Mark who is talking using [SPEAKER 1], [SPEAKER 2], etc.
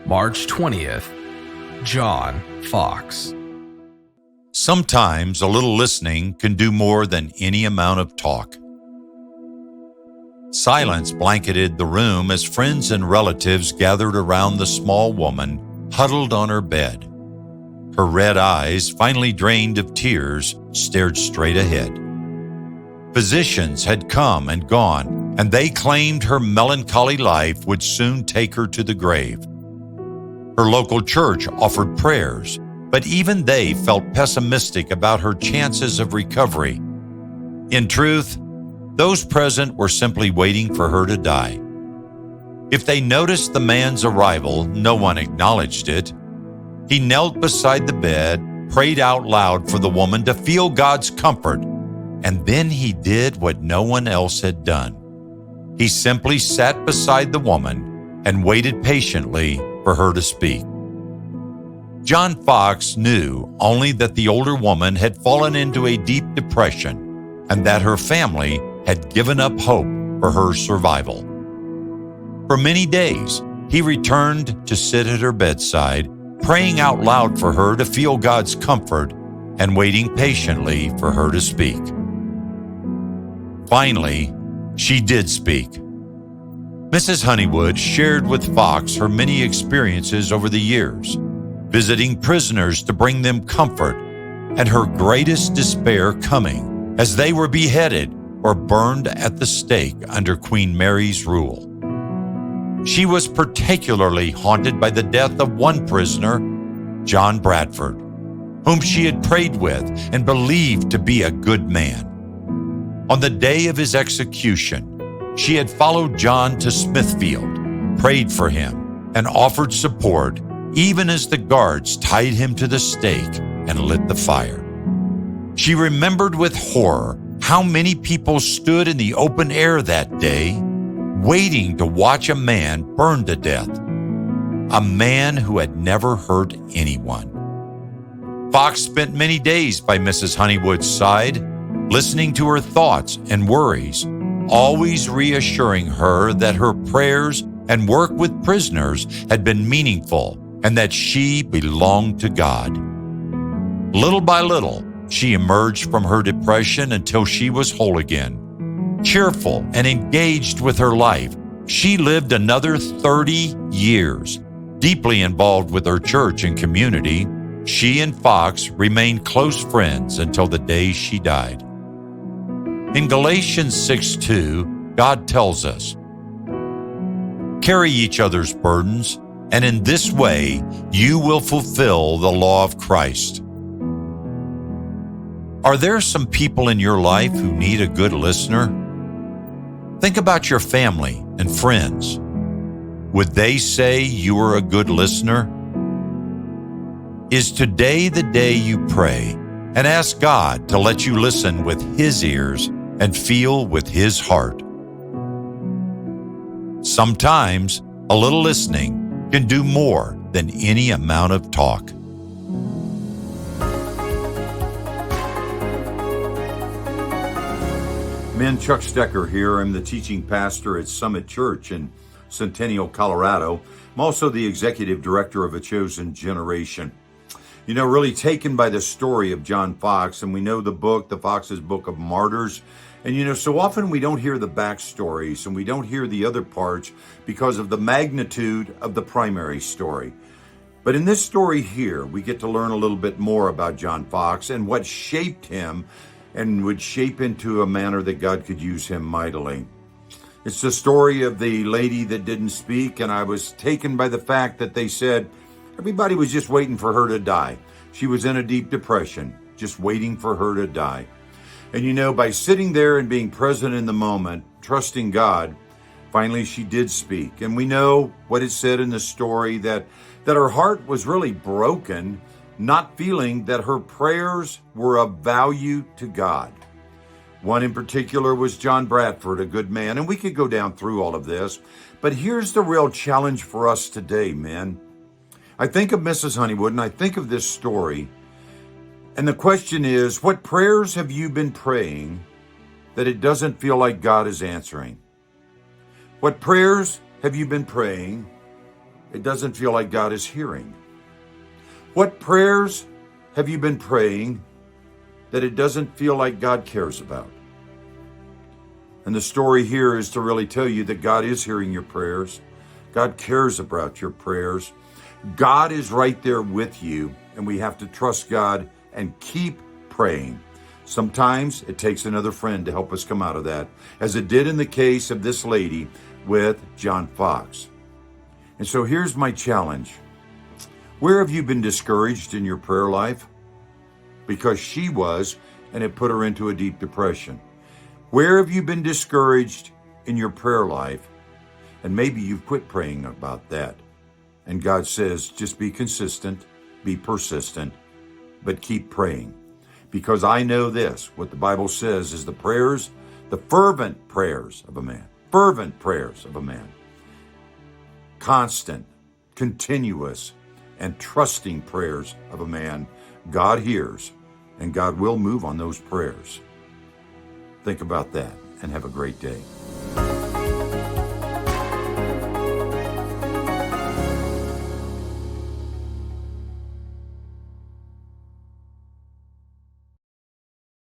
[SPEAKER 1] March 20th, John Foxe.
[SPEAKER 2] Sometimes a little listening can do more than any amount of talk. Silence blanketed the room as friends and relatives gathered around the small woman huddled on her bed. Her red eyes, finally drained of tears, stared straight ahead. Physicians had come and gone, and they claimed her melancholy life would soon take her to the grave. Her local church offered prayers, but even they felt pessimistic about her chances of recovery. In truth, those present were simply waiting for her to die. If they noticed the man's arrival, no one acknowledged it. He knelt beside the bed, prayed out loud for the woman to feel God's comfort, and then he did what no one else had done. He simply sat beside the woman and waited patiently for her to speak. John Foxe knew only that the older woman had fallen into a deep depression and that her family had given up hope for her survival. For many days, he returned to sit at her bedside, praying out loud for her to feel God's comfort and waiting patiently for her to speak. Finally, she did speak. Mrs. Honeywood shared with Foxe her many experiences over the years, visiting prisoners to bring them comfort, and her greatest despair coming as they were beheaded or burned at the stake under Queen Mary's rule. She was particularly haunted by the death of one prisoner, John Bradford, whom she had prayed with and believed to be a good man. On the day of his execution, she had followed John to Smithfield, prayed for him, and offered support even as the guards tied him to the stake and lit the fire. She remembered with horror how many people stood in the open air that day, waiting to watch a man burn to death, a man who had never hurt anyone. Foxe spent many days by Mrs. Honeywood's side, listening to her thoughts and worries, always reassuring her that her prayers and work with prisoners had been meaningful and that she belonged to God. Little by little, she emerged from her depression until she was whole again. Cheerful and engaged with her life, she lived another 30 years. Deeply involved with her church and community, she and Foxe remained close friends until the day she died. In Galatians 6:2, God tells us, "Carry each other's burdens, and in this way you will fulfill the law of Christ." Are there some people in your life who need a good listener? Think about your family and friends. Would they say you are a good listener? Is today the day you pray and ask God to let you listen with His ears and feel with His heart? Sometimes a little listening can do more than any amount of talk.
[SPEAKER 3] Men, Chuck Stecker here. I'm the teaching pastor at Summit Church in Centennial, Colorado. I'm also the executive director of A Chosen Generation. You know, really taken by the story of John Foxe, and we know the book, the Foxe's Book of Martyrs. And you know, so often we don't hear the backstories and we don't hear the other parts because of the magnitude of the primary story. But in this story here, we get to learn a little bit more about John Foxe and what shaped him and would shape into a manner that God could use him mightily. It's the story of the lady that didn't speak, and I was taken by the fact that they said everybody was just waiting for her to die. She was in a deep depression, just waiting for her to die. And you know, by sitting there and being present in the moment, trusting God, finally she did speak. And we know what it said in the story, that her heart was really broken, not feeling that her prayers were of value to God. One in particular was John Bradford, a good man, and we could go down through all of this. But here's the real challenge for us today, men. I think of Mrs. Honeywood and I think of this story, and the question is, what prayers have you been praying that it doesn't feel like God is answering? What prayers have you been praying it doesn't feel like God is hearing? What prayers have you been praying that it doesn't feel like God cares about? And the story here is to really tell you that God is hearing your prayers. God cares about your prayers. God is right there with you, and we have to trust God and keep praying. Sometimes it takes another friend to help us come out of that, as it did in the case of this lady with John Foxe. And so here's my challenge. Where have you been discouraged in your prayer life? Because she was, and it put her into a deep depression. Where have you been discouraged in your prayer life? And maybe you've quit praying about that. And God says, just be consistent, be persistent, but keep praying. Because I know this, what the Bible says is the fervent prayers of a man, constant, continuous, and trusting prayers of a man, God hears, and God will move on those prayers. Think about that and have a great day.